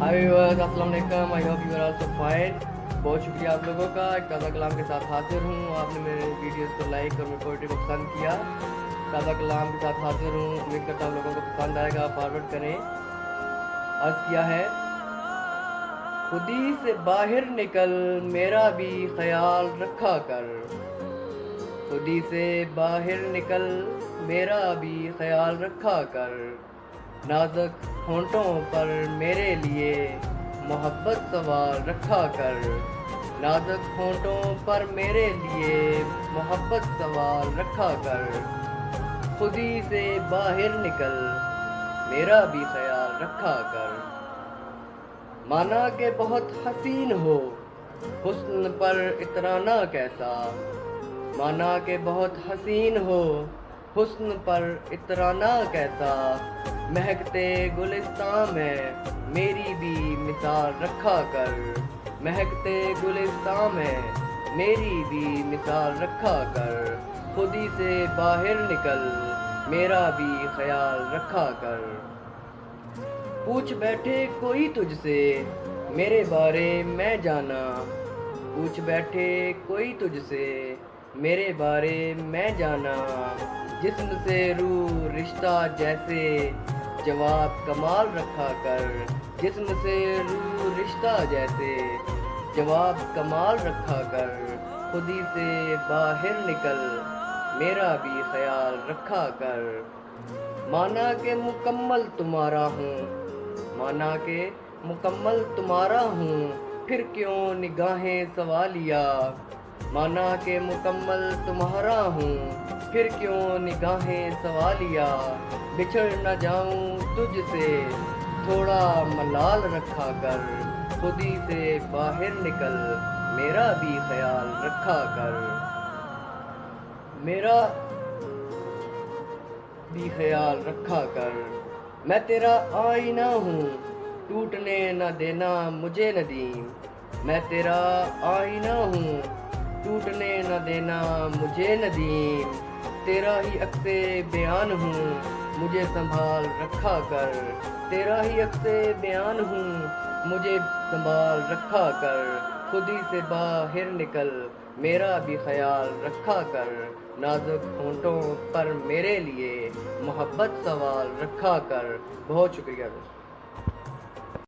हाय viewers, अस्सलाम वालेकुम। I hope you are also fine. बहुत शुक्रिया आप लोगों का। एक ताज़ा कलाम के साथ हाजिर हूँ। आपने मेरे वीडियोस को लाइक और मेरी पोइट्री को पसंद किया। ताज़ा कलाम के साथ हाजिर हूँ। उम्मीद करता हूँ लोगों को पसंद आएगा। फॉरवर्ड करें। अर्ज़ किया है, खुदी से बाहर निकल मेरा भी ख्याल रखा कर। खुदी से बाहर निकल मेरा भी ख्याल रखा कर। नाजुक होंठों पर मेरे लिए मोहब्बत सवाल रखा कर। नाजुक होंठों पर मेरे लिए मोहब्बत सवाल रखा कर। खुदी से बाहर निकल मेरा भी ख्याल रखा कर। माना के बहुत हसीन हो हुस्न पर इतराना कैसा। माना के बहुत हसीन हो हुस्न पर इतराना कैसा। महकते गुलिस्तां में मेरी भी मिसाल रखा कर। महकते गुलिस्तां में मेरी भी मिसाल रखा कर। खुदी से बाहर निकल मेरा भी ख्याल रखा कर। पूछ बैठे कोई तुझसे मेरे बारे मैं जाना। पूछ बैठे कोई तुझसे मेरे बारे मैं जाना। जिस्म से रूह रिश्ता जैसे जवाब कमाल रखा कर। जिस्म से रूह रिश्ता जैसे जवाब कमाल रखा कर। खुदी से बाहर निकल मेरा भी ख्याल रखा कर। माना के मुकम्मल तुम्हारा हूँ। माना के मुकम्मल तुम्हारा हूँ फिर क्यों निगाहें सवालिया। माना के मुकम्मल तुम्हारा हूँ फिर क्यों निगाहें सवालिया। बिछड़ न जाऊँ तुझसे थोड़ा मलाल रखा कर। खुदी से बाहर निकल मेरा भी ख्याल रखा कर। मेरा भी ख्याल रखा कर। मैं तेरा आईना हूँ टूटने न देना मुझे नदीम। मैं तेरा आईना हूँ टूटने न देना मुझे नदीम। तेरा ही अक्से बयान हूँ मुझे संभाल रखा कर। तेरा ही अक्से बयान हूँ मुझे संभाल रखा कर। खुदी से बाहर निकल मेरा भी ख्याल रखा कर। नाजुक होंठों पर मेरे लिए मोहब्बत सवाल रखा कर। बहुत शुक्रिया दोस्तों।